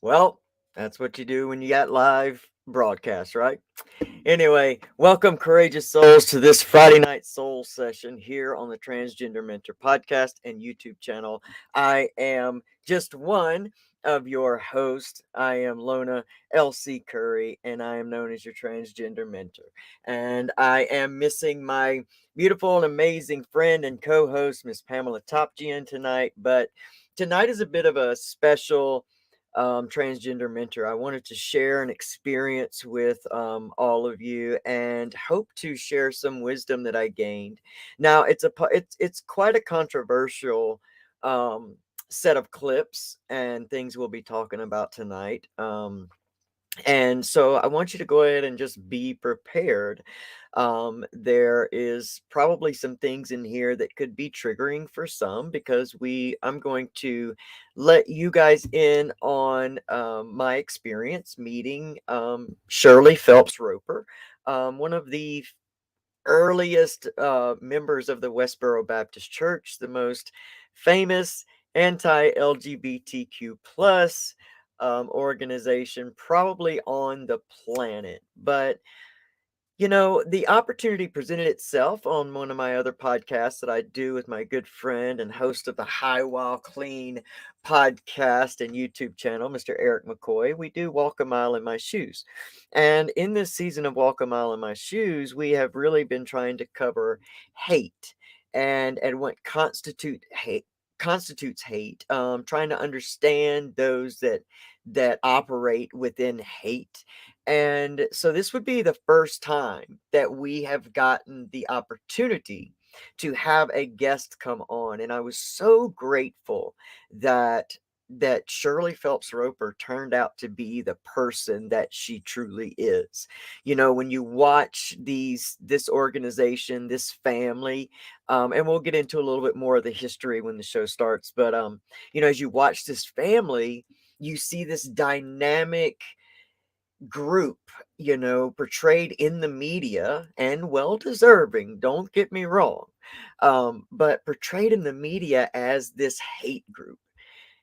Well, that's what you do when you got live broadcast, right? Anyway, welcome, courageous souls, to this Friday night soul session here on the Transgender Mentor podcast and YouTube channel. I am just one of your hosts. I am Lona L.C. Curry, and I am known as your transgender mentor. And I am missing my beautiful and amazing friend and co host, Miss Pamela Topjian, tonight. But tonight is a bit of a special transgender mentor. I wanted to share an experience with all of you and hope to share some wisdom that I gained. Now, it's quite a controversial um, set of clips and things we'll be talking about tonight. And so I want you to go ahead and just be prepared. There is probably some things in here that could be triggering for some because I'm going to let you guys in on my experience meeting Shirley Phelps-Roper, one of the earliest members of the Westboro Baptist Church, the most famous anti-LGBTQ plus organization probably on the planet. But the opportunity presented itself on one of my other podcasts that I do with my good friend and host of the High While Clean podcast and YouTube channel, Mr. Eric McCoy. We do Walk a Mile in My Shoes. And in this season of Walk a Mile in My Shoes, we have really been trying to cover hate and what constitutes hate, trying to understand those that operate within hate. And so this would be the first time that we have gotten the opportunity to have a guest come on. And I was so grateful that Shirley Phelps Roper turned out to be the person that she truly is. When you watch this organization, this family, and we'll get into a little bit more of the history when the show starts. But as you watch this family, you see this dynamic group, portrayed in the media, and well deserving, don't get me wrong, but portrayed in the media as this hate group.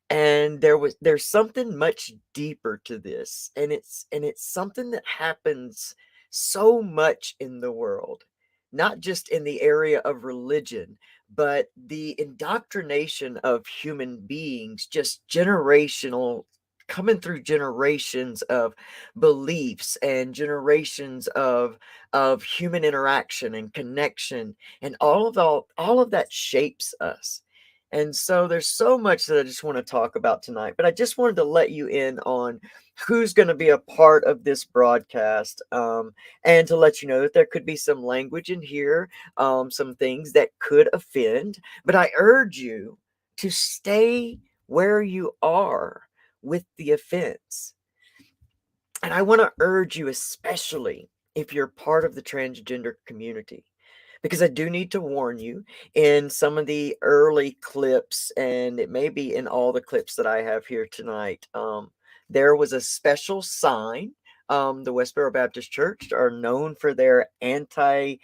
And there's something much deeper to this, and it's something that happens so much in the world, not just in the area of religion, but the indoctrination of human beings, just generational, coming through generations of beliefs and generations of human interaction and connection, and all of that shapes us. And so there's so much that I just want to talk about tonight, but I just wanted to let you in on who's going to be a part of this broadcast, and to let you know that there could be some language in here, some things that could offend, but I urge you to stay where you are with the offense. And I want to urge you, especially if you're part of the transgender community, because I do need to warn you, in some of the early clips, and it may be in all the clips that I have here tonight, there was a special sign. The Westboro Baptist Church are known for their anti-gay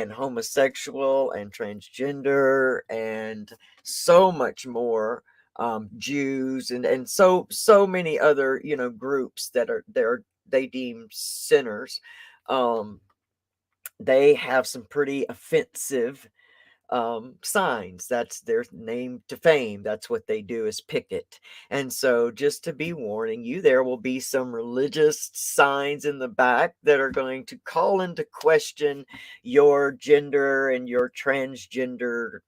and homosexual and transgender and so much more. Jews and so many other groups that they deem sinners. Um, they have some pretty offensive signs. That's their name to fame. That's what they do, is picket. And so, just to be warning you, there will be some religious signs in the back that are going to call into question your gender and your transgenderness.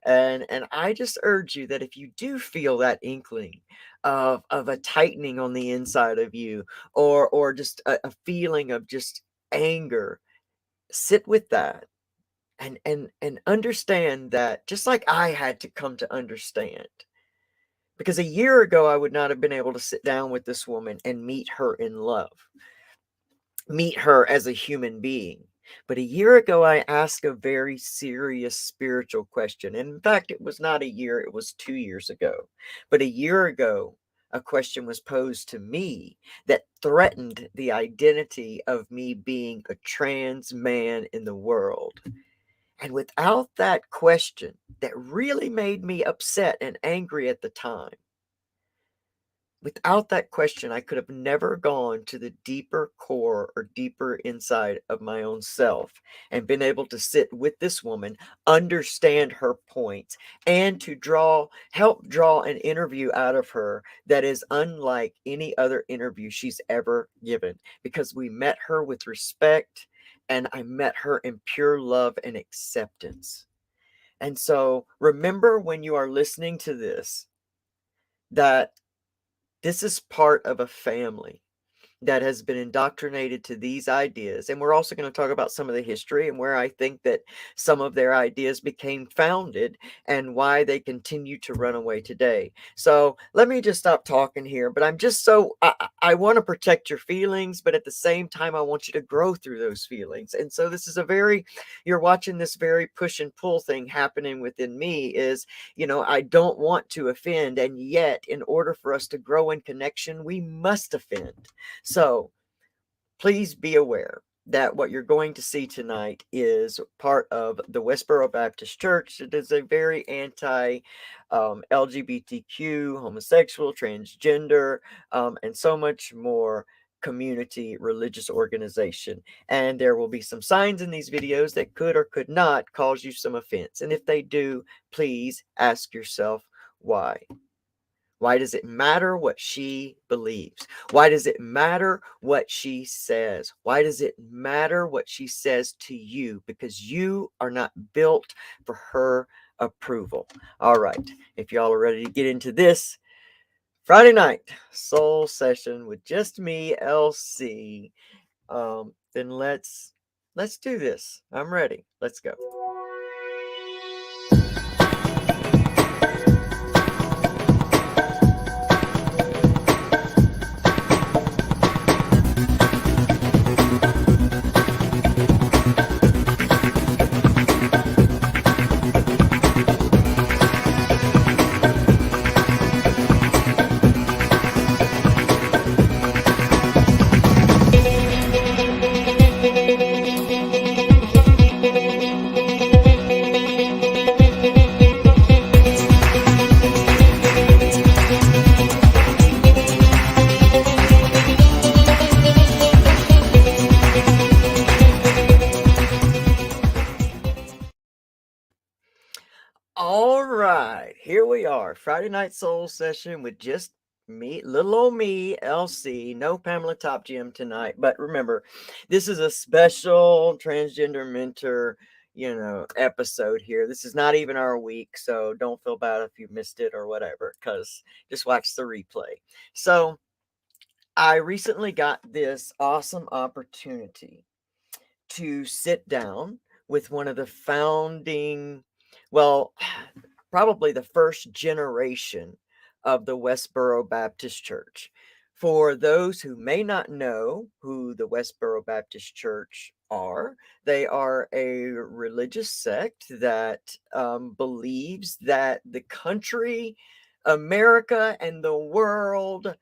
And I just urge you that if you do feel that inkling of a tightening on the inside of you, or just a feeling of just anger, sit with that and understand that, just like I had to come to understand, because a year ago I would not have been able to sit down with this woman and meet her in love, meet her as a human being. But a year ago I asked a very serious spiritual question. And in fact, it was not a year, it was 2 years ago. But a year ago, a question was posed to me that threatened the identity of me being a trans man in the world. And without that question, that really made me upset and angry at the time, Without that question, I could have never gone to the deeper core or deeper inside of my own self and been able to sit with this woman, understand her points, and to help draw an interview out of her that is unlike any other interview she's ever given, because we met her with respect and I met her in pure love and acceptance. And so remember, when you are listening to this, that this is part of a family that has been indoctrinated to these ideas. And we're also going to talk about some of the history and where I think that some of their ideas became founded and why they continue to run away today. So let me just stop talking here. But I'm just I want to protect your feelings, but at the same time, I want you to grow through those feelings. And so this is you're watching this very push and pull thing happening within me is, I don't want to offend. And yet, in order for us to grow in connection, we must offend. So please be aware that what you're going to see tonight is part of the Westboro Baptist Church. It is a very anti LGBTQ, homosexual, transgender, and so much more community religious organization. And there will be some signs in these videos that could or could not cause you some offense. And if they do, please ask yourself why. Why does it matter what she believes? Why does it matter what she says? Why does it matter what she says to you? Because you are not built for her approval. All right. If y'all are ready to get into this Friday night soul session with just me, LC, then let's do this. I'm ready. Let's go. All right, here we are. Friday night soul session with just me, little old me, LC. No Pamela Top Gym tonight. But remember, this is a special transgender mentor, episode here. This is not even our week, so don't feel bad if you missed it or whatever, because just watch the replay. So I recently got this awesome opportunity to sit down with one of the founding, well, probably the first generation of the Westboro Baptist Church. For those who may not know who the Westboro Baptist Church are, they are a religious sect that believes that the country, America, and the world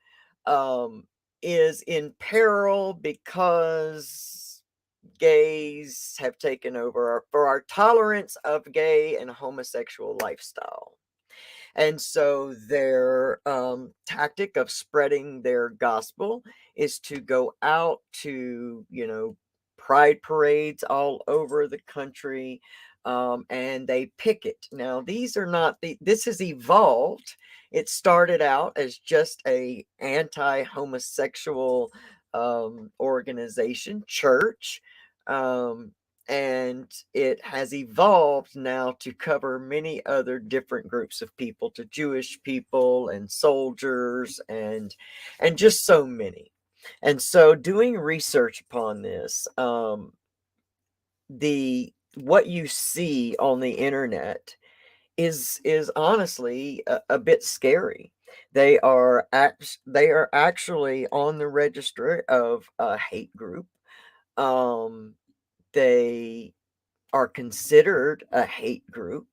um, is in peril because gays have taken over for our tolerance of gay and homosexual lifestyle. And so their tactic of spreading their gospel is to go out to, pride parades all over the country, and they picket. Now, these are not this has evolved. It started out as just a anti-homosexual organization, church, um, and it has evolved now to cover many other different groups of people, to Jewish people and soldiers and just so many. And so doing research upon this, the what you see on the internet is honestly a bit scary. They are actually on the register of a hate group. um they are considered a hate group.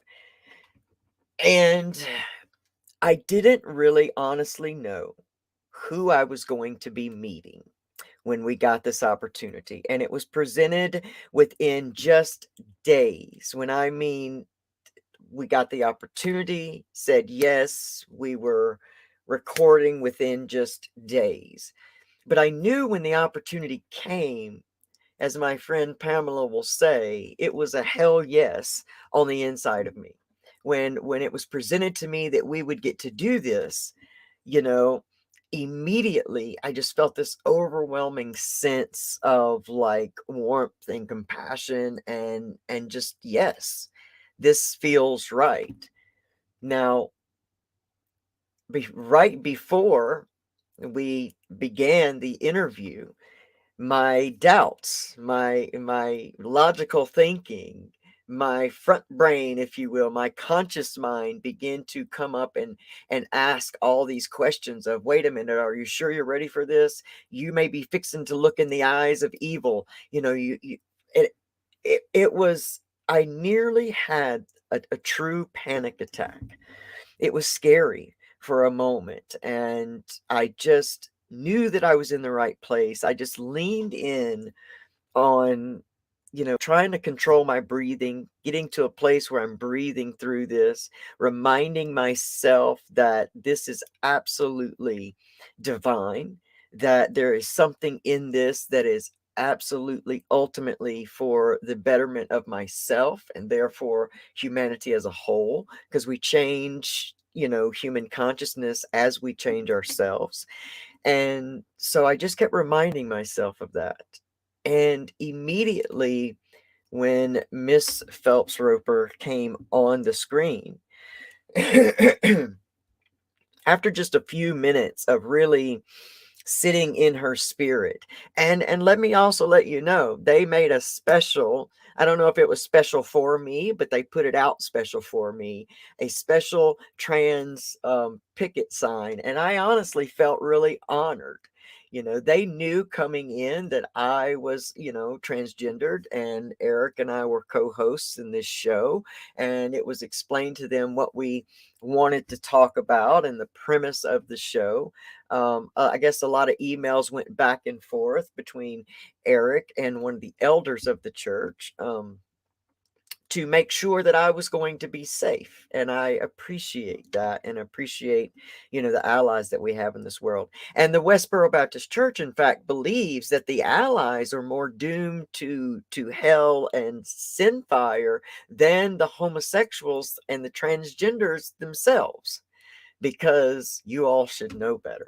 And I didn't really honestly know who I was going to be meeting when we got this opportunity. And it was presented within just days. When I mean we got the opportunity, said yes, we were recording within just days. But I knew when the opportunity came, as my friend Pamela will say, it was a hell yes on the inside of me. When it was presented to me that we would get to do this, you know, immediately I just felt this overwhelming sense of like warmth and compassion and just yes, this feels right. Now, right before we began the interview, my doubts, my logical thinking, my front brain, if you will, my conscious mind begin to come up and ask all these questions of, wait a minute, are you sure you're ready for this? You may be fixing to look in the eyes of evil. It it was, I nearly had a true panic attack. It was scary for a moment, and I just knew that I was in the right place. I just leaned in on, trying to control my breathing, getting to a place where I'm breathing through this, reminding myself that this is absolutely divine, that there is something in this that is absolutely ultimately for the betterment of myself and therefore humanity as a whole, because we change, human consciousness as we change ourselves. And so I just kept reminding myself of that. And immediately when Miss Phelps-Roper came on the screen, after just a few minutes of really sitting in her spirit. And let me also let you know, they made a special, I don't know if it was special for me, but they put it out special for me, a special trans picket sign. And I honestly felt really honored. They knew coming in that I was, transgendered, and Eric and I were co-hosts in this show, and it was explained to them what we wanted to talk about and the premise of the show. I guess a lot of emails went back and forth between Eric and one of the elders of the church, to make sure that I was going to be safe. And I appreciate that, and appreciate, the allies that we have in this world. And the Westboro Baptist Church, in fact, believes that the allies are more doomed to hell and sin fire than the homosexuals and the transgenders themselves, because you all should know better.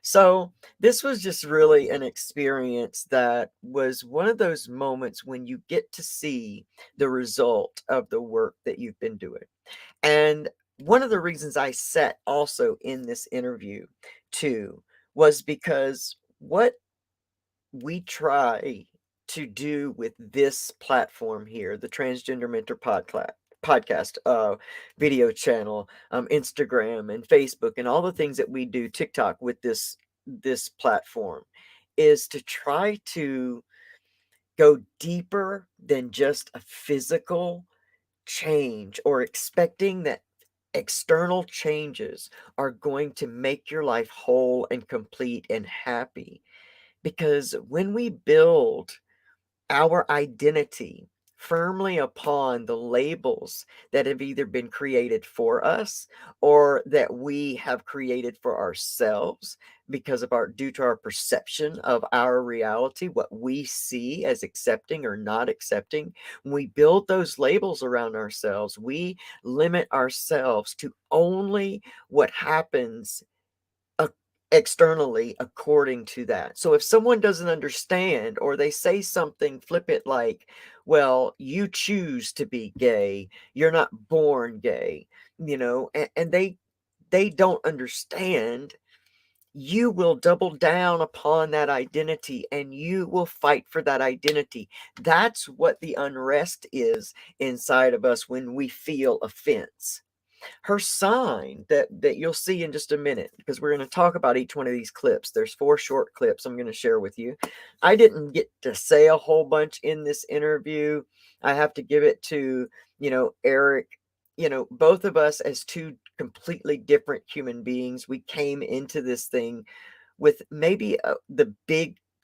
So this was just really an experience that was one of those moments when you get to see the result of the work that you've been doing. And one of the reasons I sat also in this interview too was because what we try to do with this platform here, the Transgender Mentor podcast, video channel, Instagram and Facebook, and all the things that we do, TikTok, with this platform, is to try to go deeper than just a physical change, or expecting that external changes are going to make your life whole and complete and happy. Because when we build our identity firmly upon the labels that have either been created for us or that we have created for ourselves, because of our due to our perception of our reality, what we see as accepting or not accepting, when we build those labels around ourselves, we limit ourselves to only what happens uh, externally according to that. So if someone doesn't understand, or they say something flippant like, well, you choose to be gay, you're not born gay, and they don't understand, you will double down upon that identity and you will fight for that identity. That's what the unrest is inside of us when we feel offense. Her sign that you'll see in just a minute, because we're going to talk about each one of these clips. There's 4 short clips I'm going to share with you. I didn't get to say a whole bunch in this interview. I have to give it to, Eric. Both of us, as two completely different human beings, we came into this thing with maybe the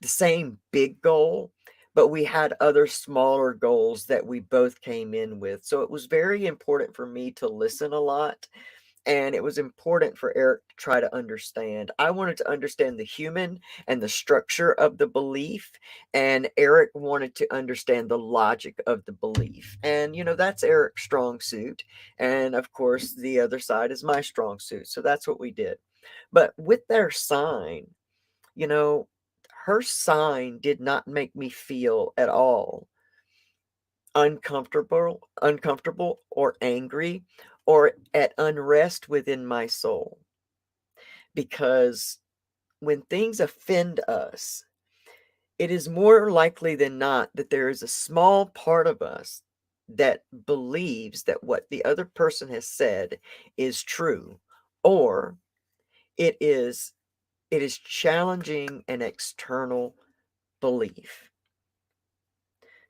same big goal, but we had other smaller goals that we both came in with. So it was very important for me to listen a lot And it was important for Eric to try to understand. I wanted to understand the human and the structure of the belief, and Eric wanted to understand the logic of the belief. And, that's Eric's strong suit. And of course, the other side is my strong suit. So that's what we did. But with their sign, you know, her sign did not make me feel at all uncomfortable or angry or at unrest within my soul. Because when things offend us, it is more likely than not that there is a small part of us that believes that what the other person has said is true, or it is it is challenging an external belief.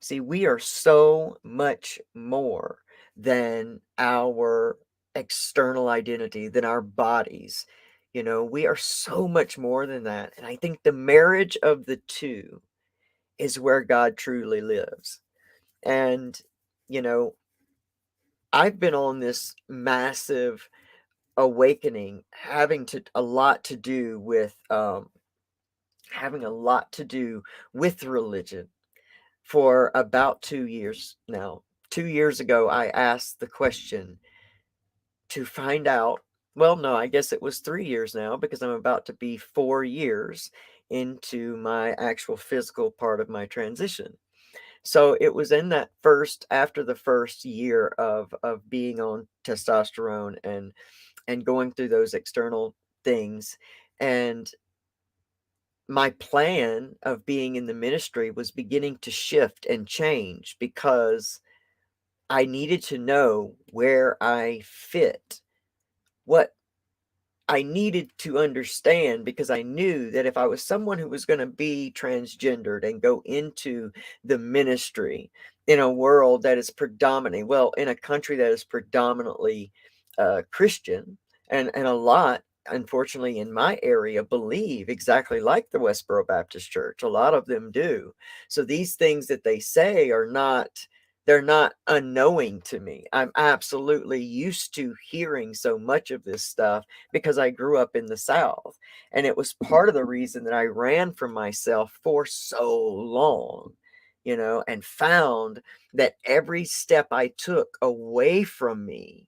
See, we are so much more than our external identity, than our bodies. We are so much more than that. And I think the marriage of the two is where God truly lives. And, you know, I've been on this massive awakening, having a lot to do with religion for about 2 years now. 2 years ago, I asked the question to find out. Well, no, I guess it was 3 years now because I'm about to be 4 years into my actual physical part of my transition. So it was in that after the first year of being on testosterone and going through those external things, and my plan of being in the ministry was beginning to shift and change because I needed to know where I fit, what I needed to understand, because I knew that if I was someone who was going to be transgendered and go into the ministry in a world that is predominantly, well, in a country that is predominantly Christian, and a lot, unfortunately, in my area, believe exactly like the Westboro Baptist Church. A lot of them do. So these things that they say they're not unknowing to me. I'm absolutely used to hearing so much of this stuff because I grew up in the South. And it was part of the reason that I ran from myself for so long, and found that every step I took away from me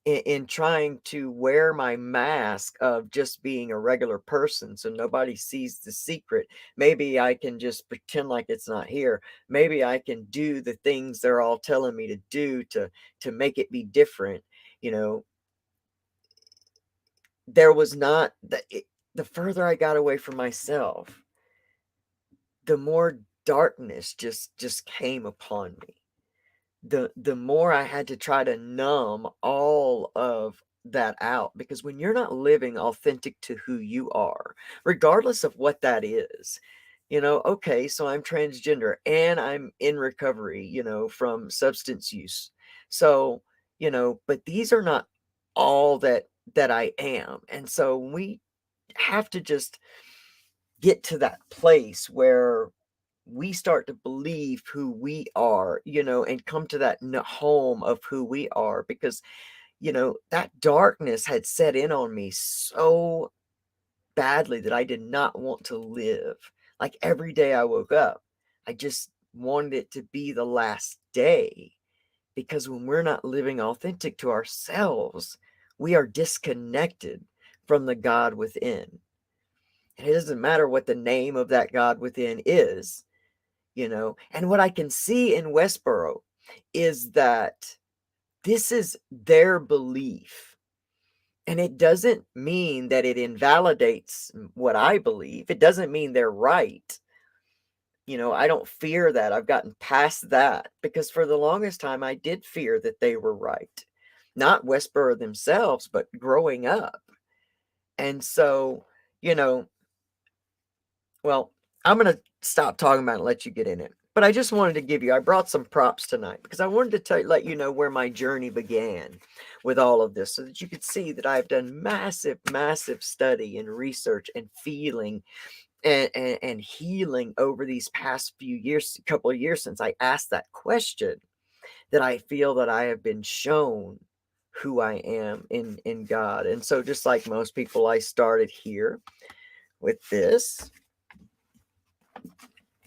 in trying to wear my mask of just being a regular person so nobody sees the secret. Maybe I can just pretend like it's not here. Maybe I can do the things they're all telling me to do to make it be different. You know, there was not the further I got away from myself, the more darkness just came upon me. The more I had to try to numb all of that out, because when you're not living authentic to who you are, regardless of what that is, okay, so I'm transgender and I'm in recovery, from substance use. So, but these are not all that I am. And so we have to just get to that place where we start to believe who we are, and come to that home of who we are, because, that darkness had set in on me so badly that I did not want to live. Like every day I woke up, I just wanted it to be the last day, because when we're not living authentic to ourselves, we are disconnected from the God within. And it doesn't matter what the name of that God within is. And what I can see in Westboro is that this is their belief. And it doesn't mean that it invalidates what I believe. It doesn't mean they're right. I don't fear that. I've gotten past that, because for the longest time I did fear that they were right. Not Westboro themselves, but growing up. And so, you know, well, I'm going to stop talking about it and let you get in it. But I just wanted to I brought some props tonight because I wanted to let you know where my journey began with all of this, so that you could see that I've done massive, massive study and research and feeling and healing over these past few years, couple of years since I asked that question, that I feel that I have been shown who I am in God. And so just like most people, I started here with this.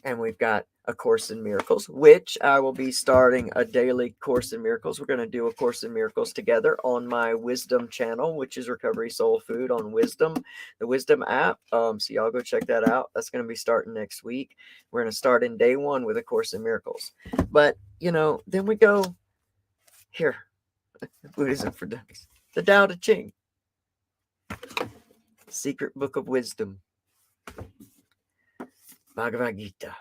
And we've got A Course in Miracles, which I will be starting a daily Course in Miracles. We're going to do A Course in Miracles together on my Wisdom channel, which is Recovery Soul Food on Wisdom, the Wisdom app. So y'all go check that out. That's going to be starting next week. We're going to start in day one with A Course in Miracles. But, then we go here, Buddhism for Dummies, the Tao Te Ching, Secret Book of Wisdom, Bhagavad Gita.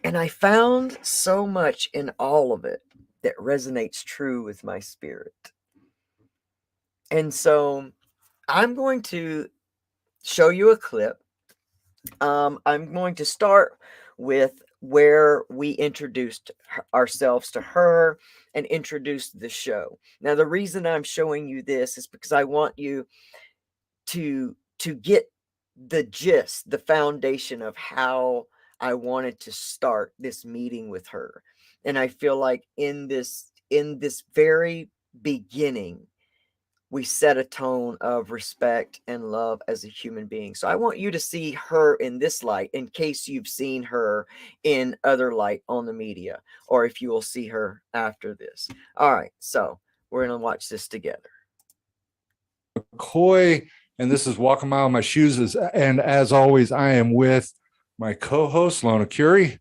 And I found so much in all of it that resonates true with my spirit. And so I'm going to show you a clip. I'm going to start with where we introduced ourselves to her and introduced the show. Now, the reason I'm showing you this is because I want you to get the gist, the foundation of how I wanted to start this meeting with her. And I feel like in this very beginning, we set a tone of respect and love as a human being. So I want you to see her in this light in case you've seen her in other light on the media, or if you will see her after this. All right, so we're going to watch this together. McCoy, and this is Walk a Mile in My Shoes. And as always, I am with my co-host, Lona Curie.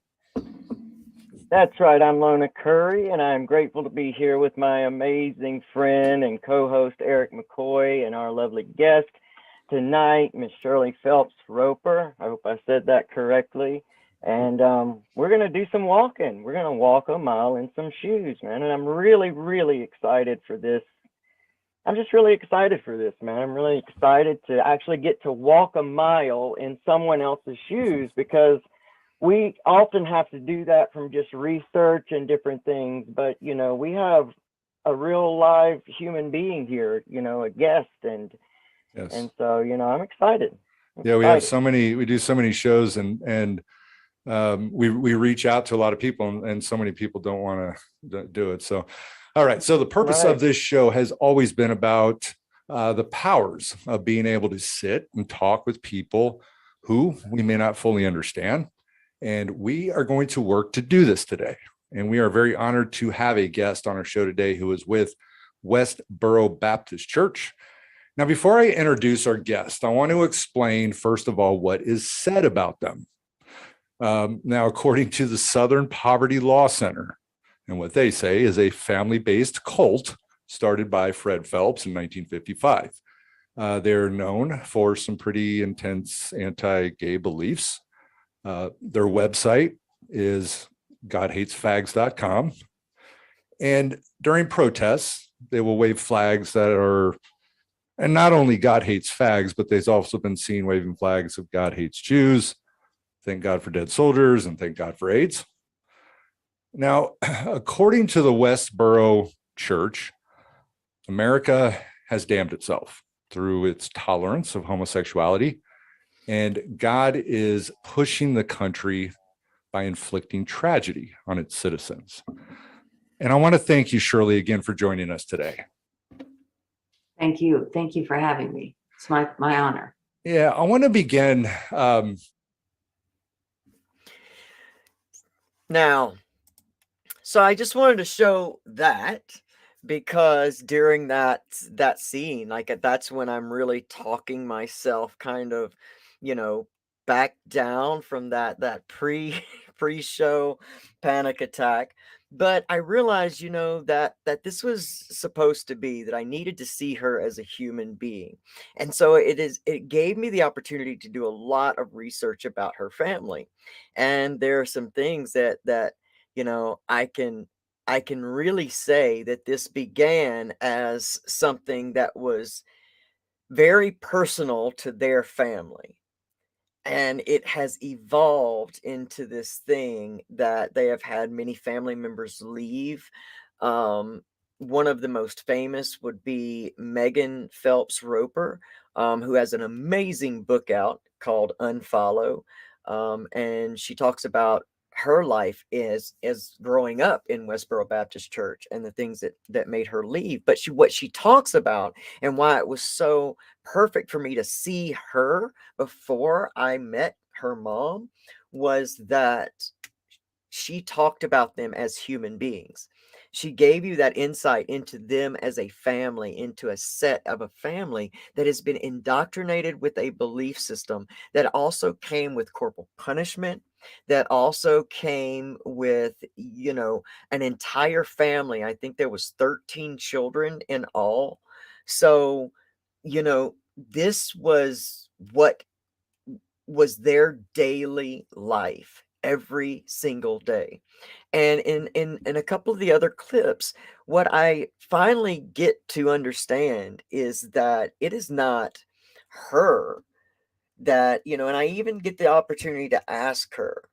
That's right. I'm Lona Curry, and I'm grateful to be here with my amazing friend and co-host, Eric McCoy, and our lovely guest tonight, Miss Shirley Phelps-Roper. I hope I said that correctly. And we're going to do some walking. We're going to walk a mile in some shoes, man. And I'm really, really excited for this. I'm just really excited for this, man. I'm really excited to actually get to walk a mile in someone else's shoes, because we often have to do that from just research and different things. But, we have a real live human being here, a guest. And yes. And so, I'm excited. We do so many shows, and we reach out to a lot of people, and so many people don't want to do it. So, all right. So the purpose of this show has always been about the powers of being able to sit and talk with people who we may not fully understand. And we are going to work to do this today. And we are very honored to have a guest on our show today who is with Westboro Baptist Church. Now, before I introduce our guest, I want to explain, first of all, what is said about them. Now, according to the Southern Poverty Law Center, and what they say is a family-based cult started by Fred Phelps in 1955. They're known for some pretty intense anti-gay beliefs. Their website is godhatesfags.com. And during protests, they will wave flags that are, and not only God hates fags, but they've also been seen waving flags of God hates Jews, thank God for dead soldiers, and thank God for AIDS. Now, according to the Westboro Church, America has damned itself through its tolerance of homosexuality, and God is pushing the country by inflicting tragedy on its citizens. And I want to thank you, Shirley, again for joining us today. Thank you. Thank you for having me. It's my honor. Yeah, I want to begin. Now, so I just wanted to show that, because during that scene, like that's when I'm really talking myself kind of, back down from that pre-show panic attack. But I realized, that this was supposed to be that I needed to see her as a human being. And so it gave me the opportunity to do a lot of research about her family. And there are some things that I can really say that this began as something that was very personal to their family. And it has evolved into this thing that they have had many family members leave. One of the most famous would be Megan Phelps-Roper, who has an amazing book out called Unfollow. And she talks about her life is growing up in Westboro Baptist Church and the things that made her leave. But what she talks about, and why it was so perfect for me to see her before I met her mom, was that she talked about them as human beings. She gave you that insight into them as a family, into a set of a family that has been indoctrinated with a belief system that also came with corporal punishment, that also came with, an entire family. I think there was 13 children in all. So, this was what was their daily life every single day. And in a couple of the other clips, what I finally get to understand is that it is not her that, and I even get the opportunity to ask her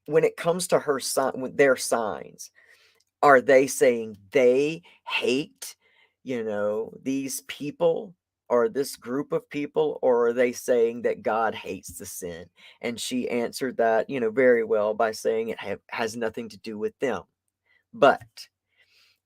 when it comes to her sign, with their signs, are they saying they hate, these people or this group of people, or are they saying that God hates the sin? And she answered that, very well by saying it has nothing to do with them. But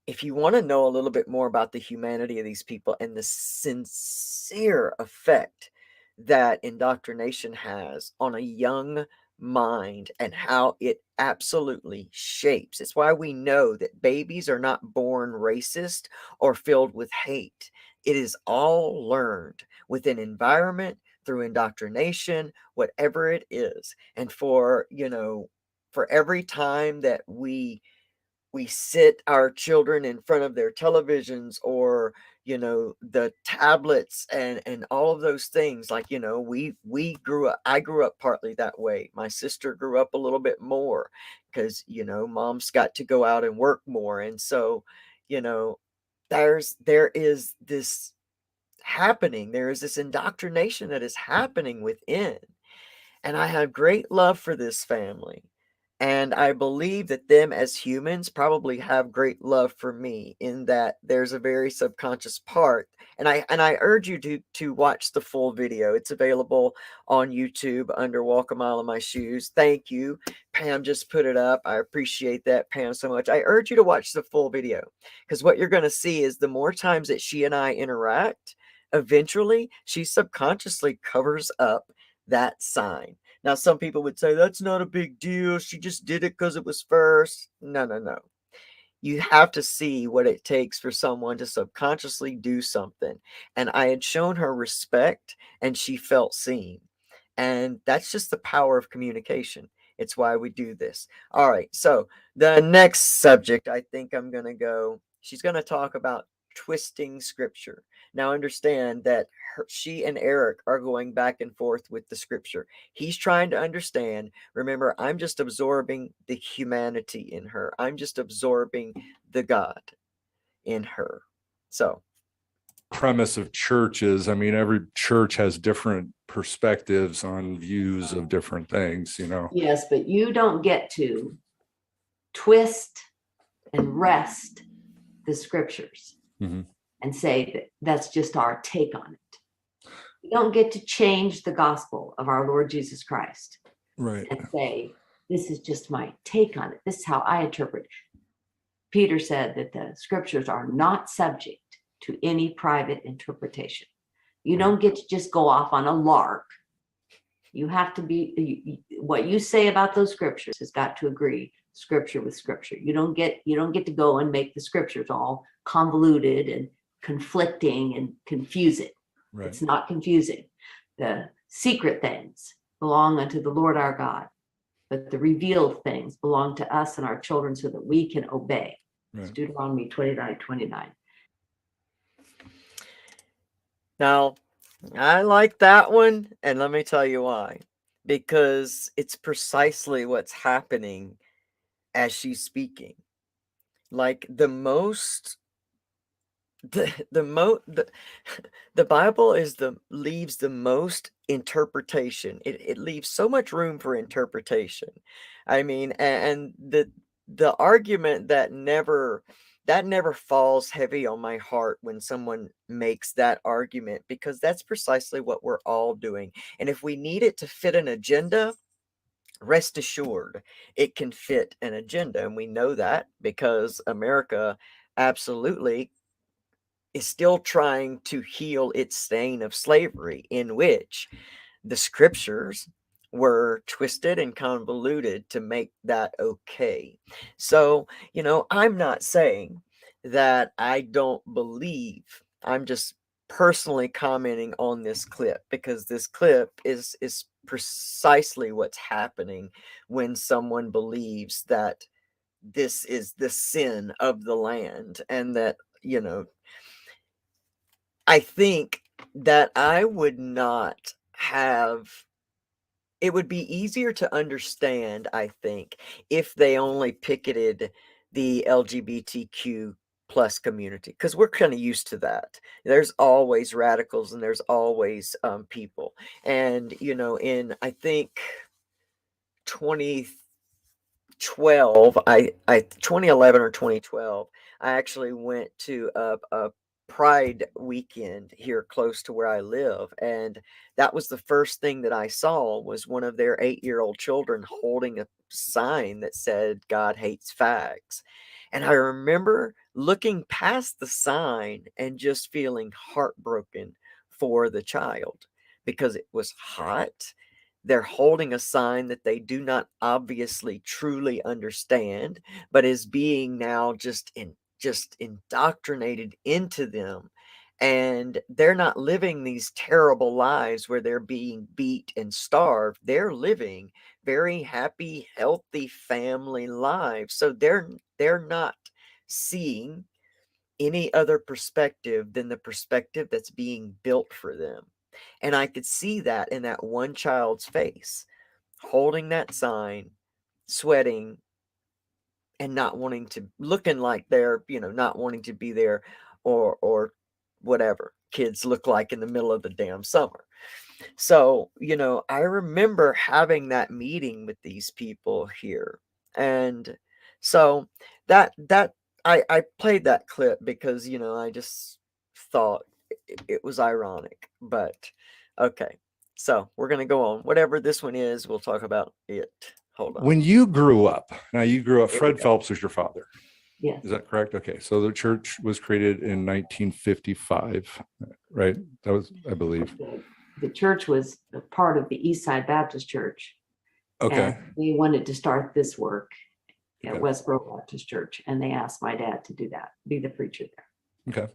if you want to know a little bit more about the humanity of these people and the sincere effect that indoctrination has on a young mind and how it absolutely shapes, it's why we know that babies are not born racist or filled with hate. It is all learned within environment, through indoctrination, whatever it is. And for every time that we sit our children in front of their televisions, or the tablets and all of those things, like, I grew up partly that way. My sister grew up a little bit more because mom's got to go out and work more. And so you know there is this happening, there is this indoctrination that is happening within. And I have great love for this family. And I believe that them as humans probably have great love for me, in that there's a very subconscious part. And I urge you to watch the full video. It's available on YouTube under Walk a Mile in My Shoes. Thank you. Pam just put it up. I appreciate that, Pam, so much. I urge you to watch the full video, because what you're going to see is the more times that she and I interact, eventually she subconsciously covers up that sign. Now, some people would say that's not a big deal. She just did it because it was first. No, no, no. You have to see what it takes for someone to subconsciously do something. And I had shown her respect, and she felt seen. And that's just the power of communication. It's why we do this. All right. So the next subject, I think she's going to talk about twisting scripture. Now, understand that she and Eric are going back and forth with the scripture. He's trying to understand. Remember, I'm just absorbing the humanity in her. I'm just absorbing the God in her. So, Premise of churches, I mean, every church has different perspectives on views of different things, Yes, but you don't get to twist and wrest the scriptures and say that that's just our take on it. You don't get to change the gospel of our Lord Jesus Christ, right, and say, this is just my take on it. This is how I interpret it. Peter said that the scriptures are not subject to any private interpretation. You don't get to just go off on a lark. You have to be, what you say about those scriptures has got to agree scripture with scripture. You don't get to go and make the scriptures all convoluted and conflicting and confusing. right. It's not confusing. The secret things belong unto the Lord our God, but the revealed things belong to us and our children so that we can obey. Right. It's Deuteronomy 29:29. now, I like that one, and let me tell you why. Because it's precisely what's happening as she's speaking. Like the the Bible leaves the most interpretation. It leaves so much room for interpretation. I mean, and the argument that never falls heavy on my heart when someone makes that argument, because that's precisely what we're all doing. And if we need it to fit an agenda, rest assured it can fit an agenda. And we know that because America absolutely is still trying to heal its stain of slavery, in which the scriptures were twisted and convoluted to make that okay. So, I'm not saying that I don't believe. I'm just personally commenting on this clip because this clip is precisely what's happening when someone believes that this is the sin of the land, and that, I think that I would not have it would be easier to understand, I think, if they only picketed the LGBTQ plus community, because we're kind of used to that. There's always radicals and there's always people. And, in I think 2012, I 2011 or 2012, I actually went to a pride weekend here close to where I live, and that was the first thing that I saw was one of their 8-year-old children holding a sign that said God hates fags. And I remember looking past the sign and just feeling heartbroken for the child because it was hot. They're holding a sign that they do not obviously truly understand, but is being now just indoctrinated into them. And they're not living these terrible lives where they're being beat and starved. They're living very happy, healthy family lives. So they're not seeing any other perspective than the perspective that's being built for them. And I could see that in that one child's face, holding that sign, sweating, and not wanting to, looking like they're, not wanting to be there, or whatever kids look like in the middle of the damn summer. So, I remember having that meeting with these people here. And so that I played that clip because, I just thought it was ironic. But okay. So we're gonna go on. Whatever this one is, we'll talk about it. Hold on. When you grew up, Fred go. Phelps was your father. Yes. Is that correct? Okay. So the church was created in 1955, right? That was, I believe. The church was a part of the East Side Baptist Church. Okay. And they wanted to start this work at Okay. Westboro Baptist Church. And they asked my dad to do that, be the preacher there. Okay.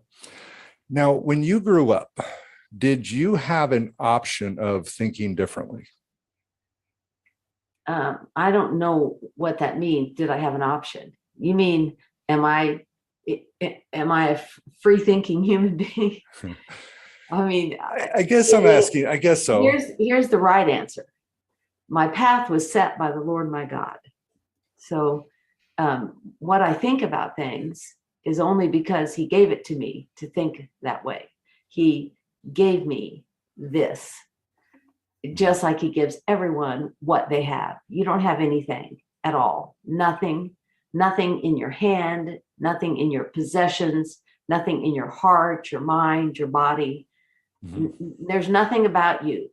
Now, when you grew up, did you have an option of thinking differently? I don't know what that means. Did I have an option? You mean, am I a free thinking human being? I mean, I guess I'm asking, I guess so. Here's the right answer. My path was set by the Lord my God. So what I think about things is only because he gave it to me to think that way. He gave me this, just like he gives everyone what they have. You don't have anything at all. Nothing in your hand, nothing in your possessions, nothing in your heart, your mind, your body. Mm-hmm. There's nothing about you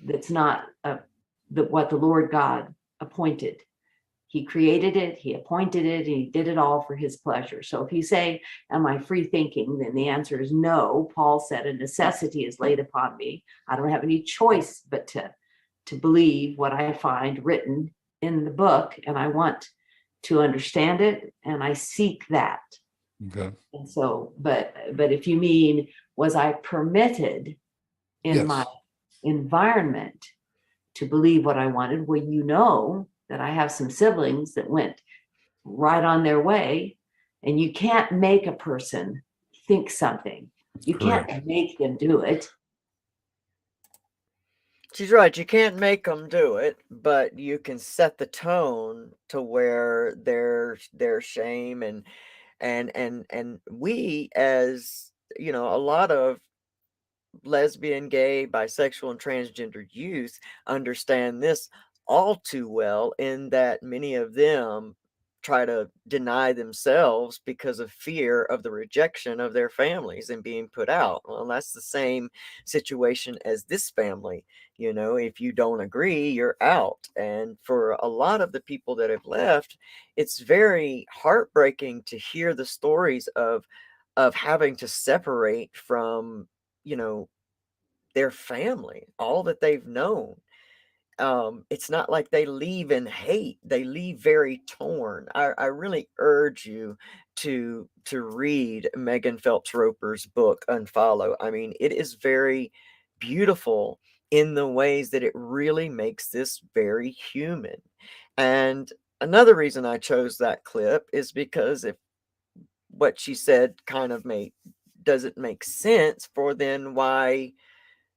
that's not what the Lord God appointed. He created it, he appointed it, and he did it all for his pleasure. So if you say, am I free thinking? Then the answer is no. Paul said, a necessity is laid upon me. I don't have any choice but to believe what I find written in the book, and I want to understand it, and I seek that. Okay. And so, but if you mean, was I permitted in my environment to believe what I wanted? Well, that I have some siblings that went right on their way, and you can't make a person think something. You Correct. Can't make them do it. She's right. You can't make them do it, but you can set the tone to where their shame and we, as a lot of lesbian, gay, bisexual, and transgender youth understand this all too well, in that many of them try to deny themselves because of fear of the rejection of their families and being put out. Well, that's the same situation as this family. You know, if you don't agree, you're out. And for a lot of the people that have left, it's very heartbreaking to hear the stories of having to separate from, you know, their family, all that they've known. It's not like they leave in hate. They leave very torn. I really urge you to read Megan Phelps-Roper's book, Unfollow. I mean, it is very beautiful in the ways that it really makes this very human. And another reason I chose that clip is because if what she said kind of doesn't make sense, for then why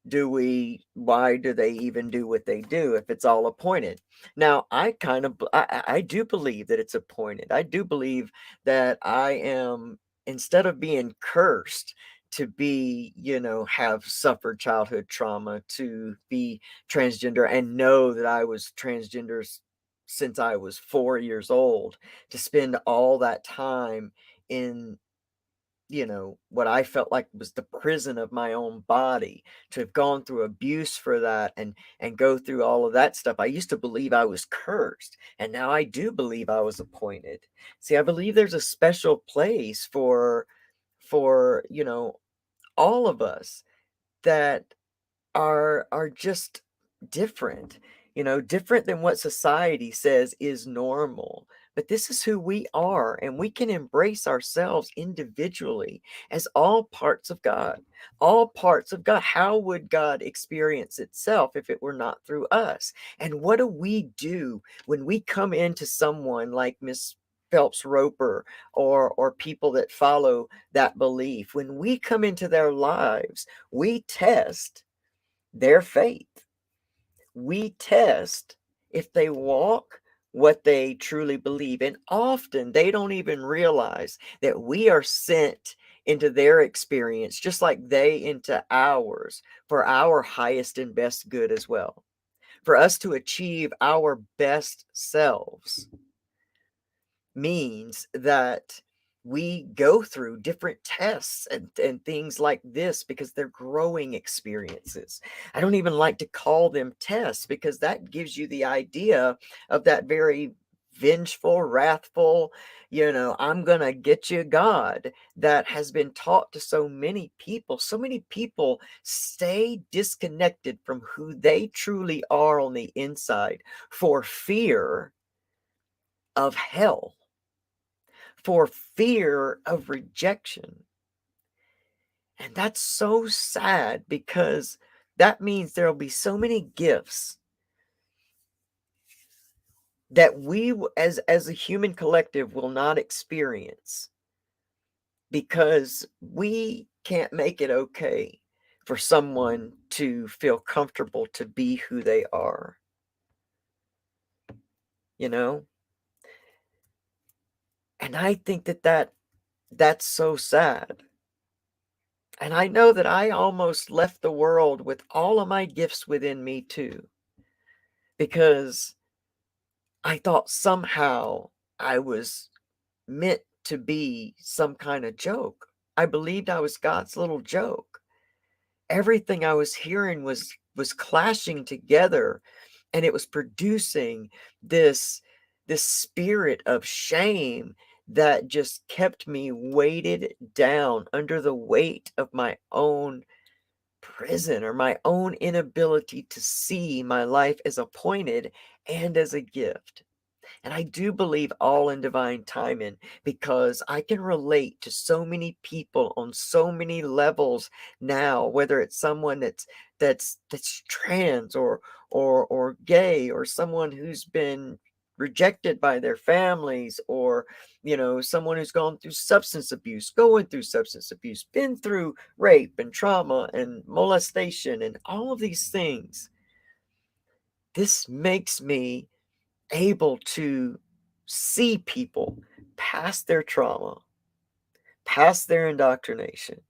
do they even do what they do if it's all appointed? Now, I do believe that it's appointed. I do believe that I am, instead of being cursed to be, you know, have suffered childhood trauma, to be transgender and know that I was transgender since I was 4 years old, to spend all that time in, you know, what I felt like was the prison of my own body, to have gone through abuse for that and go through all of that stuff. I used to believe I was cursed, and now I do believe I was appointed. See, I believe there's a special place for, you know, all of us that are just different, you know, different than what society says is normal. But this is who we are, and we can embrace ourselves individually as all parts of God. All parts of God. How would God experience itself if it were not through us? And what do we do when we come into someone like Miss Phelps-Roper, or people that follow that belief? When we come into their lives, we test their faith. We test if they walk what they truly believe. And often they don't even realize that we are sent into their experience, just like they into ours, for our highest and best good as well, for us to achieve our best selves. Means that we go through different tests and things like this because they're growing experiences. I don't even like to call them tests, because that gives you the idea of that very vengeful, wrathful, you know, I'm gonna get you God, that has been taught to so many people. So many people stay disconnected from who they truly are on the inside for fear of hell, for fear of rejection. And that's so sad, because that means there'll be so many gifts that we as a human collective will not experience, because we can't make it okay for someone to feel comfortable to be who they are, you know? And I think that's so sad. And I know that I almost left the world with all of my gifts within me too, because I thought somehow I was meant to be some kind of joke. I believed I was God's little joke. Everything I was hearing was clashing together, and it was producing this this spirit of shame that just kept me weighted down under the weight of my own prison, or my own inability to see my life as appointed and as a gift. And I do believe all in divine timing, because I can relate to so many people on so many levels now, whether it's someone that's trans, or gay, or someone who's been rejected by their families, or, you know, someone who's gone through substance abuse, going through substance abuse, been through rape and trauma and molestation and all of these things. This makes me able to see people past their trauma, past their indoctrination,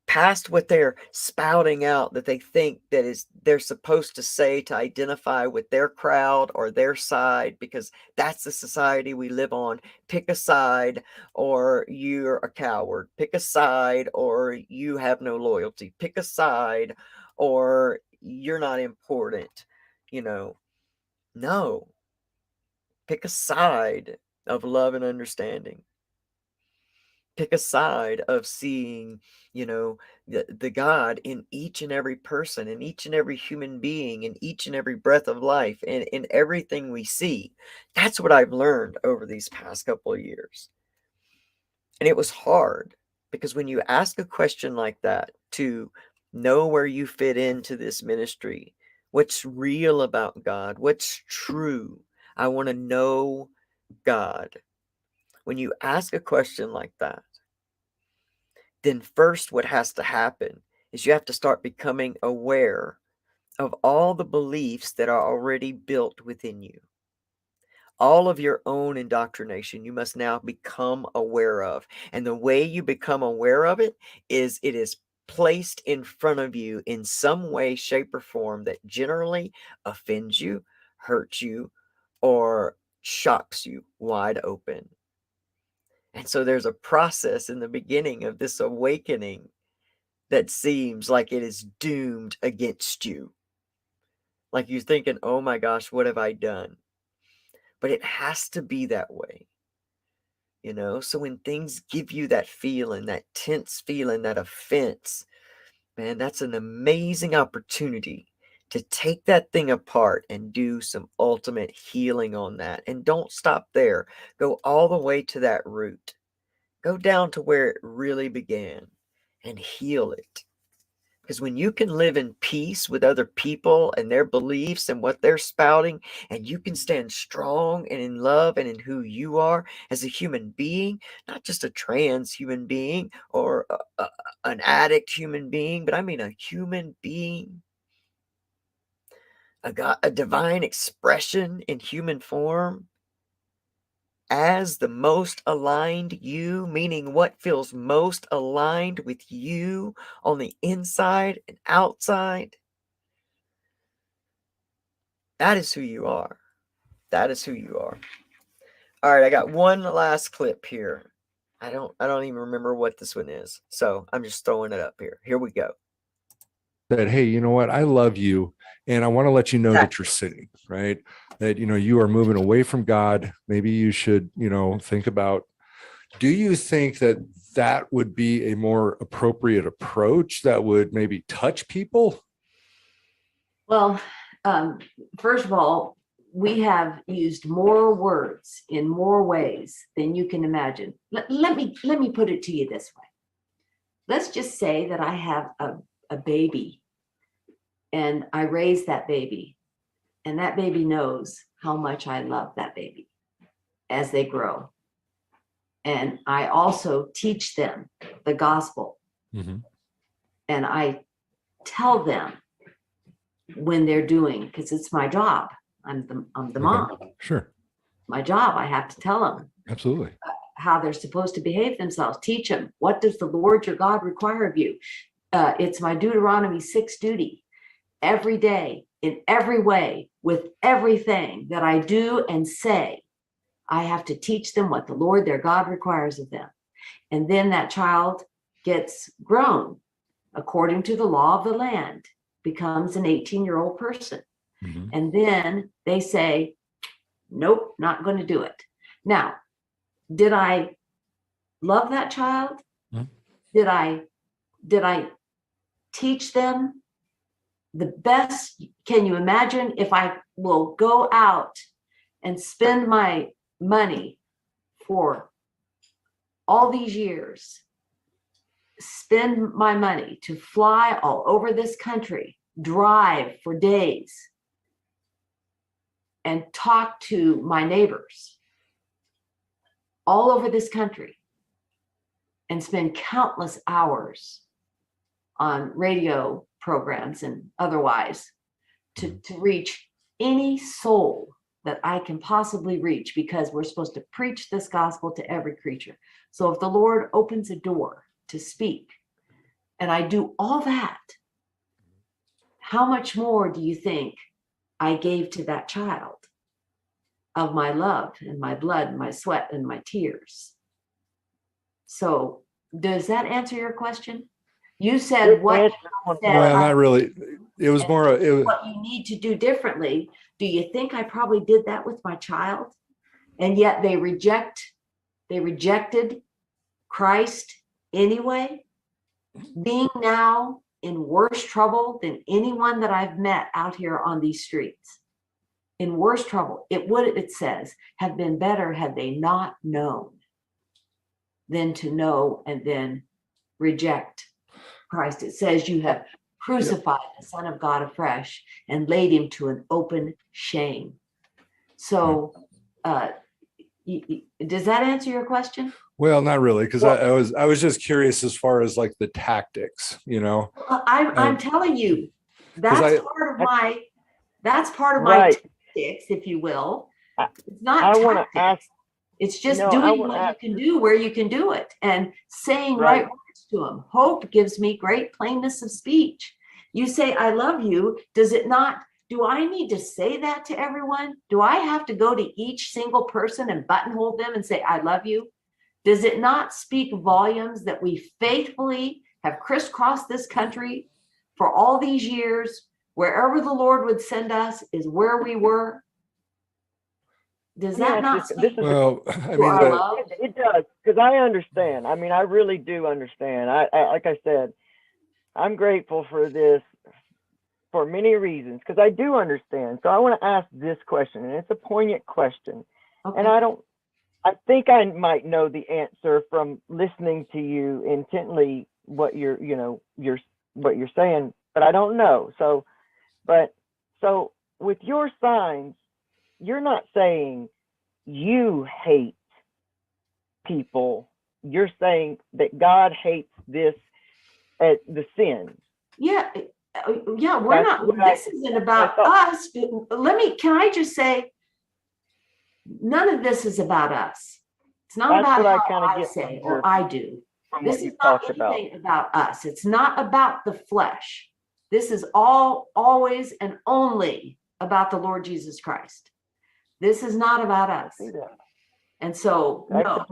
past what they're spouting out that they think that is they're supposed to say to identify with their crowd or their side, because that's the society we live on. Pick a side or you're a coward. Pick a side or you have no loyalty. Pick a side or you're not important. You know, no. Pick a side of love and understanding. Pick a side of seeing, the God in each and every person, in each and every human being, in each and every breath of life, and in everything we see. That's what I've learned over these past couple of years. And it was hard, because when you ask a question like that, to know where you fit into this ministry, what's real about God, what's true, I want to know God. When you ask a question like that, then first what has to happen is you have to start becoming aware of all the beliefs that are already built within you. All of your own indoctrination you must now become aware of. And the way you become aware of it is placed in front of you in some way, shape, or form that generally offends you, hurts you, or shocks you wide open. And so there's a process in the beginning of this awakening that seems like it is doomed against you. Like you're thinking, oh my gosh, what have I done? But it has to be that way. So when things give you that feeling, that tense feeling, that offense, man, that's an amazing opportunity to take that thing apart and do some ultimate healing on that. And don't stop there. Go all the way to that root. Go down to where it really began and heal it. Because when you can live in peace with other people and their beliefs and what they're spouting, and you can stand strong and in love and in who you are as a human being, not just a trans human being or an addict human being, but I mean a human being, a divine expression in human form, as the most aligned you, meaning what feels most aligned with you on the inside and outside. That is who you are. That is who you are. All right, I got one last clip here. I don't even remember what this one is, so I'm just throwing it up here. Here we go. That, hey, you know what? I love you, and I want to let you know that you're sinning, right? That, you are moving away from God. Maybe you should, think about, do you think that that would be a more appropriate approach that would maybe touch people? Well, first of all, we have used more words in more ways than you can imagine. Let me put it to you this way. Let's just say that I have a baby, and I raise that baby, and that baby knows how much I love that baby as they grow. And I also teach them the gospel. Mm-hmm. And I tell them when they're doing, because it's my job. I'm the mom. Sure. My job. I have to tell them. Absolutely. How they're supposed to behave themselves. Teach them. What does the Lord your God require of you? It's my Deuteronomy 6 duty. Every day, in every way, with everything that I do and say, I have to teach them what the Lord their God requires of them. And then that child gets grown according to the law of the land, becomes an 18-year-old person. Mm-hmm. And then they say, nope, not going to do it. Now, did I love that child? Mm-hmm. Did I teach them the best? Can you imagine if I will go out and spend my money for all these years, spend my money to fly all over this country, drive for days, and talk to my neighbors all over this country, and spend countless hours on radio programs and otherwise to reach any soul that I can possibly reach, because we're supposed to preach this gospel to every creature. So if the Lord opens a door to speak, and I do all that, how much more do you think I gave to that child of my love and my blood and my sweat and my tears? So does that answer your question? You said what well, not really. It was more what you need to do differently. Do you think I probably did that with my child? And yet they rejected Christ anyway, being now in worse trouble than anyone that I've met out here on these streets. In worse trouble. It says, have been better had they not known than to know and then reject Christ. It says you have crucified the Son of God afresh and laid him to an open shame. So does that answer your question? well, not really, because I was just curious as far as like the tactics, you know. I'm telling you, that's part of my Right. tactics, if you will. I- It's not I want to ask. tactics. It's just No, I doing wanna what ask- you can do where you can do it and saying Right. right words to them. Hope gives me great plainness of speech. You say, I love you. Does it not? Do I need to say that to everyone? Do I have to go to each single person and buttonhole them and say, I love you? Does it not speak volumes that we faithfully have crisscrossed this country for all these years? Wherever the Lord would send us is where we were. Does that not speak Well, I mean, our love? It does, because I understand. I mean, I really do understand. I like I said, I'm grateful for this for many reasons, because I do understand. So I want to ask this question, and it's a poignant question. Okay. And I think I might know the answer from listening to you intently, what you're saying, but I don't know. So with your signs, you're not saying you hate people. You're saying that God hates this at the sin. Yeah, we're not, this isn't about us. Can I just say, none of this is about us. It's not about how I say or I do. This is not anything about us. It's not about the flesh. This is always and only about the Lord Jesus Christ. This is not about us. And so, no,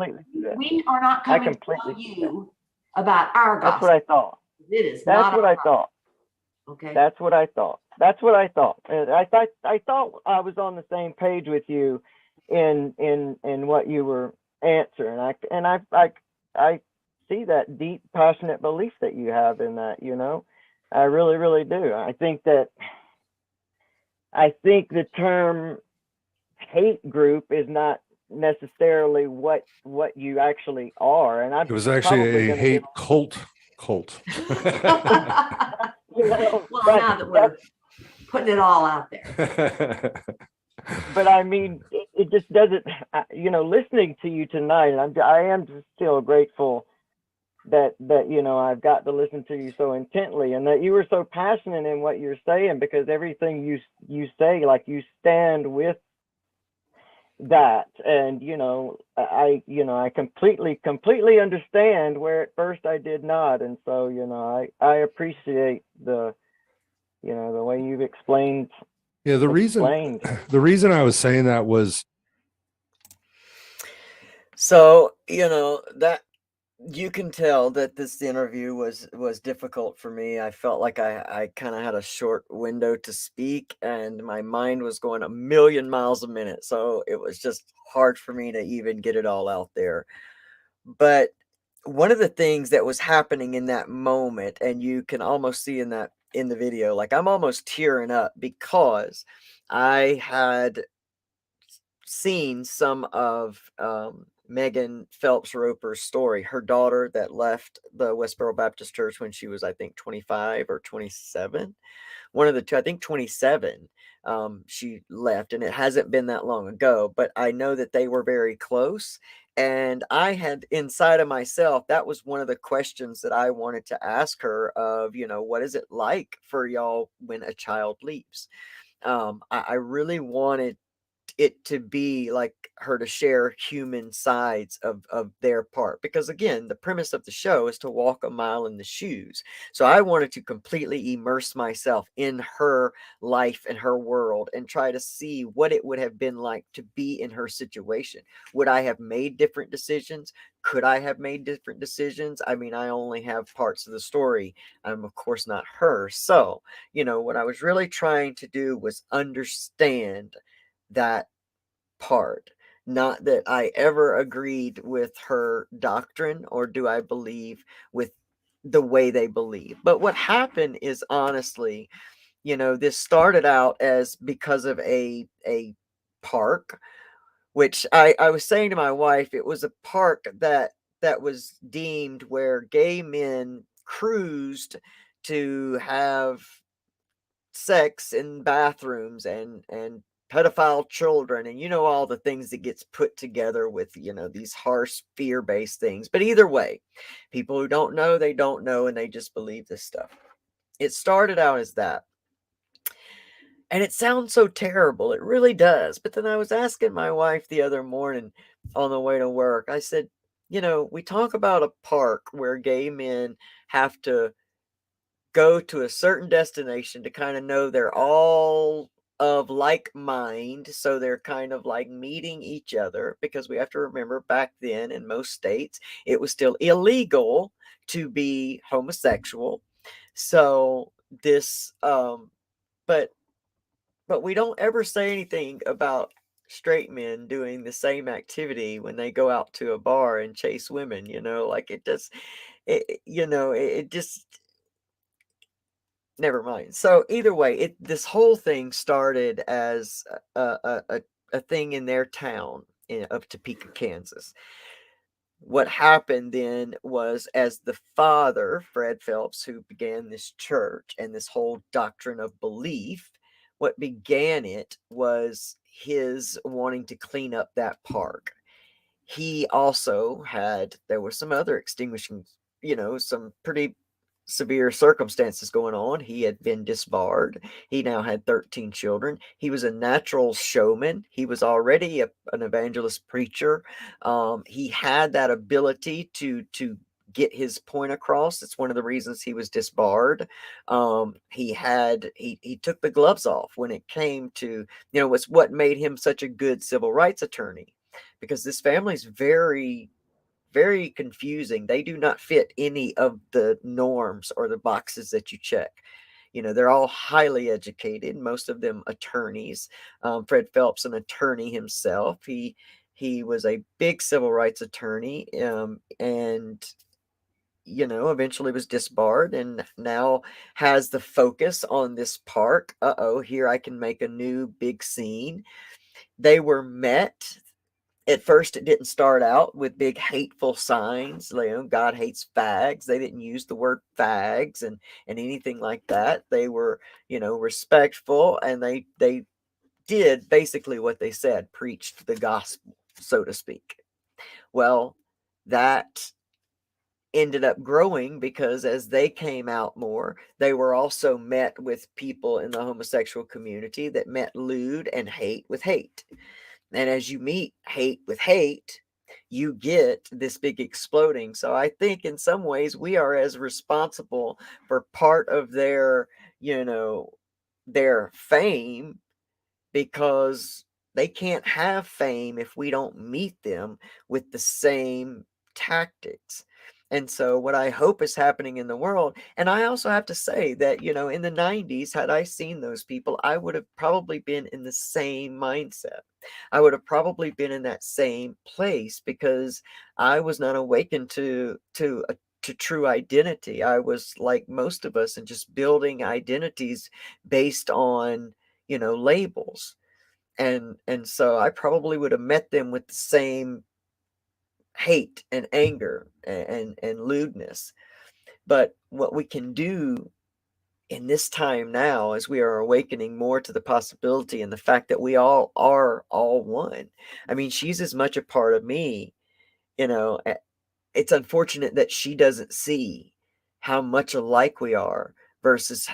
we are not coming to tell you about our gospel. That's what I thought. It is That's not what I thought. Okay. That's what I thought. That's what I thought. And I thought I was on the same page with you in what you were answering. I see that deep, passionate belief that you have in that, you know. I really, really do. I think the term hate group is not necessarily what you actually are. And it was actually a hate cult. Well, now that we're putting it all out there. But I mean, it just doesn't, listening to you tonight, and I am just still grateful that I've got to listen to you so intently, and that you were so passionate in what you're saying, because everything you say, like, you stand with that. And I completely understand where at first I did not. And so I appreciate the way you've explained. Yeah, the reason I was saying that was, so that you can tell that this interview was difficult for me. I felt like I kind of had a short window to speak, and my mind was going a million miles a minute. So it was just hard for me to even get it all out there. But one of the things that was happening in that moment, and you can almost see in the video, like, I'm almost tearing up, because I had seen some of Megan Phelps-Roper's story, her daughter that left the Westboro Baptist Church when she was, I think, 25 or 27. One of the two, I think 27, she left, and it hasn't been that long ago, but I know that they were very close. And I had inside of myself, that was one of the questions that I wanted to ask her of, what is it like for y'all when a child leaves? I really wanted it to be like her to share human sides of their part, because again, the premise of the show is to walk a mile in the shoes. So I wanted to completely immerse myself in her life and her world and try to see what it would have been like to be in her situation. Would I have made different decisions? Could I have made different decisions? I mean, I only have parts of the story. I'm of course not her. So, what I was really trying to do was understand that part. Not that I ever agreed with her doctrine, or do I believe with the way they believe. But what happened is, honestly, this started out as because of a park, which I was saying to my wife, it was a park that was deemed where gay men cruised to have sex in bathrooms and pedophile children, and all the things that gets put together with these harsh fear-based things. But either way, people who don't know, they don't know, and they just believe this stuff. It started out as that, and it sounds so terrible, it really does. But then I was asking my wife the other morning on the way to work, I said, we talk about a park where gay men have to go to a certain destination to kind of know they're all of like mind. So they're kind of like meeting each other, because we have to remember back then in most states, it was still illegal to be homosexual. So this, but we don't ever say anything about straight men doing the same activity when they go out to a bar and chase women, like it just, it just, never mind. So either way, this whole thing started as a thing in their town of Topeka, Kansas. What happened then was, as the father, Fred Phelps, who began this church and this whole doctrine of belief, what began it was his wanting to clean up that park. He also there were some other extinguishing, some pretty severe circumstances going on. He had been disbarred. He now had 13 children. He was a natural showman. He was already an evangelist preacher. He had that ability to get his point across. It's one of the reasons he was disbarred. He took the gloves off when it came to, was what made him such a good civil rights attorney, because this family's very, very confusing. They do not fit any of the norms or the boxes that you check. They're all highly educated, most of them attorneys. Fred Phelps, an attorney himself. He was a big civil rights attorney, and eventually was disbarred, and now has the focus on this park. Here I can make a new big scene. They were met. At first, it didn't start out with big hateful signs, God hates fags. They didn't use the word fags and anything like that. They were, respectful, and they did basically what they said, preached the gospel, so to speak. Well, that ended up growing, because as they came out more, they were also met with people in the homosexual community that met lewd and hate with hate. And as you meet hate with hate, you get this big exploding. So I think in some ways we are as responsible for part of their fame, because they can't have fame if we don't meet them with the same tactics. And so what I hope is happening in the world, and I also have to say that, in the 90s, had I seen those people, I would have probably been in the same mindset. I would have probably been in that same place, because I was not awakened to true identity. I was like most of us, and just building identities based on, labels. And so I probably would have met them with the same hate and anger and lewdness. But what we can do in this time now, as we are awakening more to the possibility and the fact that we all are all one. I mean, she's as much a part of me, it's unfortunate that she doesn't see how much alike we are versus,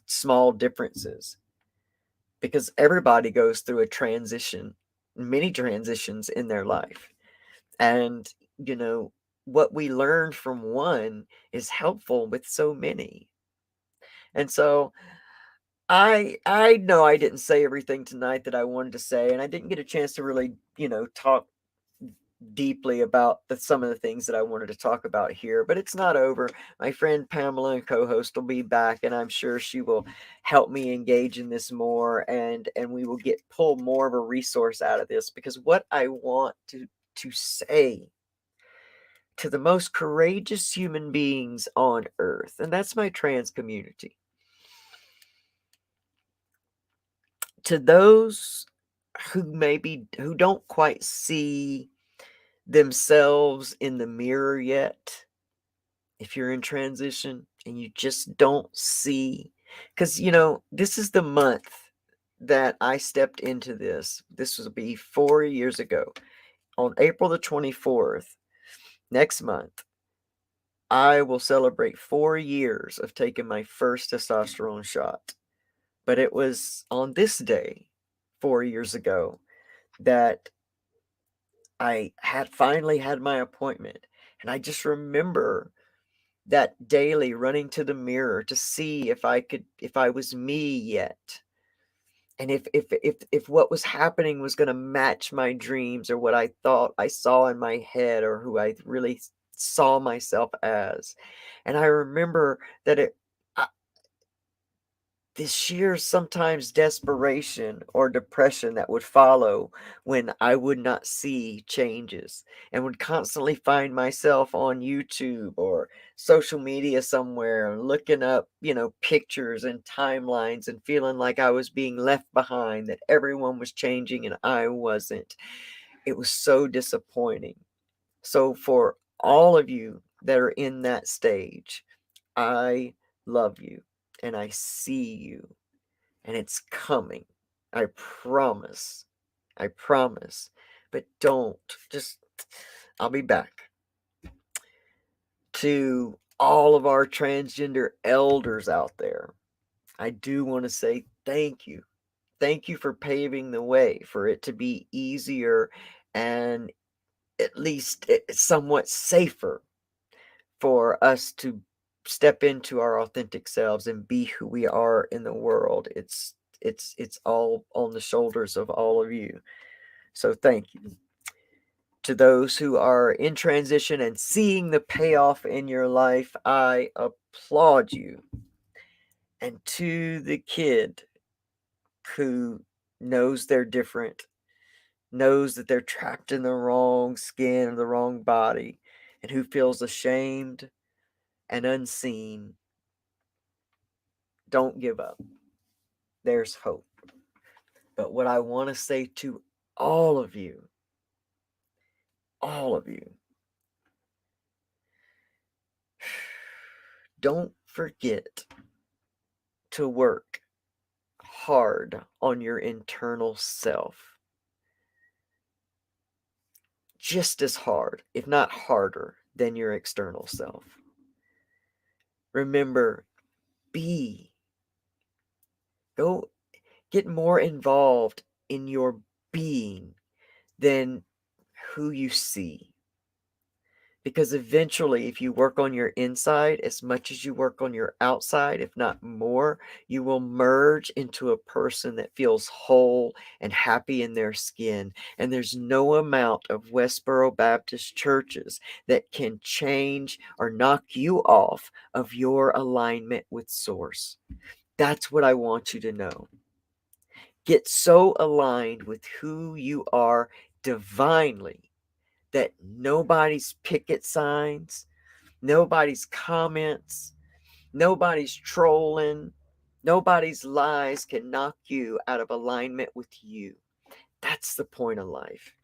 small differences. because everybody goes through a transition, many transitions in their life. And, you know, what we learn from one is helpful with so many. And so I know I didn't say everything tonight that I wanted to say, and I didn't get a chance to really, talk deeply about some of the things that I wanted to talk about here, but it's not over. My friend Pamela and co-host will be back, and I'm sure she will help me engage in this more, and we will pull more of a resource out of this, because what I want to say to the most courageous human beings on earth, and that's my trans community, to those who don't quite see themselves in the mirror yet, if you're in transition and you just don't see, because this is the month that I stepped into this. This will be 4 years ago. On April the 24th, next month, I will celebrate 4 years of taking my first testosterone shot. But it was on this day 4 years ago that I had finally had my appointment. And I just remember that daily running to the mirror to see if I was me yet. And if what was happening was going to match my dreams, or what I thought I saw in my head, or who I really saw myself as. And I remember that the sheer sometimes desperation or depression that would follow when I would not see changes, and would constantly find myself on YouTube or social media somewhere looking up, pictures and timelines, and feeling like I was being left behind, that everyone was changing and I wasn't. It was so disappointing. So for all of you that are in that stage, I love you and I see you, and it's coming. I promise. I promise. But don't just, I'll be back. To all of our transgender elders out there, I do want to say thank you. Thank you for paving the way for it to be easier, and at least somewhat safer for us to step into our authentic selves and be who we are in the world. It's all on the shoulders of all of you. So thank you. To those who are in transition and seeing the payoff in your life, I applaud you. And to the kid who knows they're different, knows that they're trapped in the wrong skin or the wrong body, and who feels ashamed and unseen, don't give up. There's hope. But what I want to say to all of you, don't forget to work hard on your internal self. Just as hard, if not harder, than your external self. Remember, go get more involved in your being than who you see. Because eventually, if you work on your inside as much as you work on your outside, if not more, you will merge into a person that feels whole and happy in their skin. And there's no amount of Westboro Baptist churches that can change or knock you off of your alignment with Source. That's what I want you to know. Get so aligned with who you are divinely that nobody's picket signs, nobody's comments, nobody's trolling, nobody's lies can knock you out of alignment with you. That's the point of life.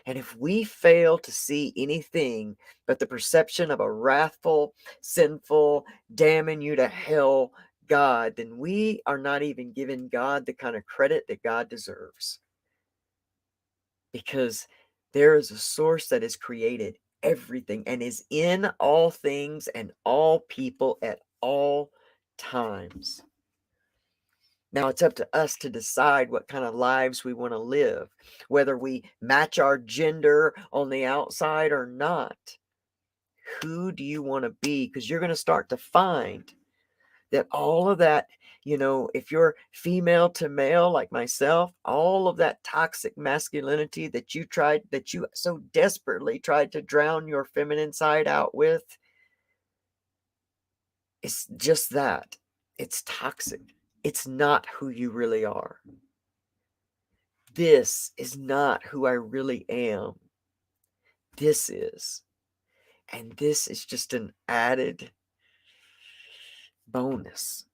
And if we fail to see anything but the perception of a wrathful, sinful, damning you to hell God, then we are not even giving God the kind of credit that God deserves. Because there is a source that has created everything and is in all things and all people at all times. Now it's up to us to decide what kind of lives we want to live, whether we match our gender on the outside or not. Who do you want to be? Because you're going to start to find that all of that, if you're female to male like myself, all of that toxic masculinity that you so desperately tried to drown your feminine side out with, it's just that. It's toxic. It's not who you really are. This is not who I really am. This is. And this is just an added bonus.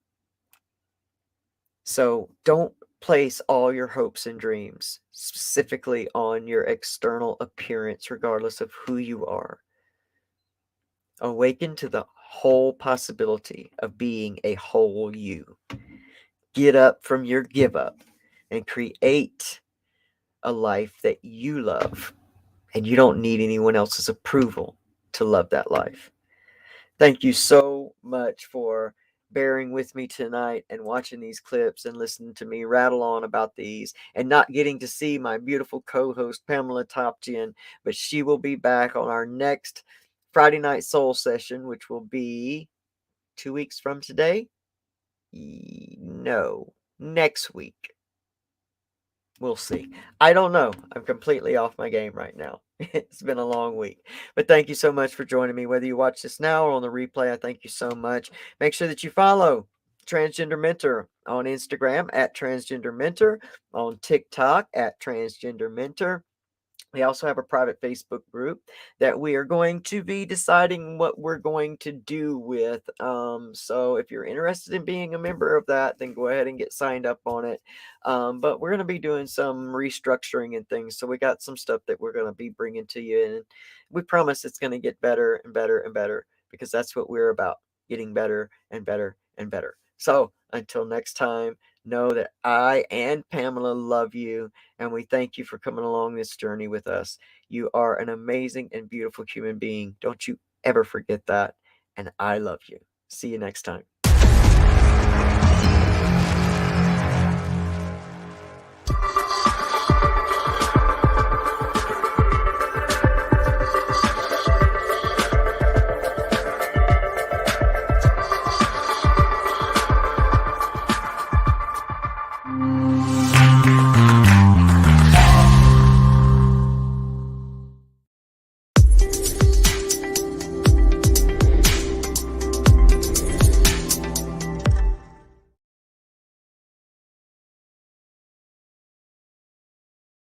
So don't place all your hopes and dreams specifically on your external appearance, regardless of who you are. Awaken to the whole possibility of being a whole you. Get up from your give up and create a life that you love. And you don't need anyone else's approval to love that life. Thank you so much for bearing with me tonight and watching these clips and listening to me rattle on about these and not getting to see my beautiful co-host Pamela Topjian, but she will be back on our next Friday Night Soul session, which will be 2 weeks from today. No, next week. We'll see. I don't know. I'm completely off my game right now. It's been a long week. But thank you so much for joining me. Whether you watch this now or on the replay, I thank you so much. Make sure that you follow Transgender Mentor on Instagram at Transgender Mentor, on TikTok at Transgender Mentor. We also have a private Facebook group that we are going to be deciding what we're going to do with. So if you're interested in being a member of that, then go ahead and get signed up on it. But we're going to be doing some restructuring and things. So we got some stuff that we're going to be bringing to you. And we promise it's going to get better and better and better, because that's what we're about, getting better and better and better. So until next time, know that I and Pamela love you, and we thank you for coming along this journey with us. You are an amazing and beautiful human being. Don't you ever forget that. And I love you. See you next time.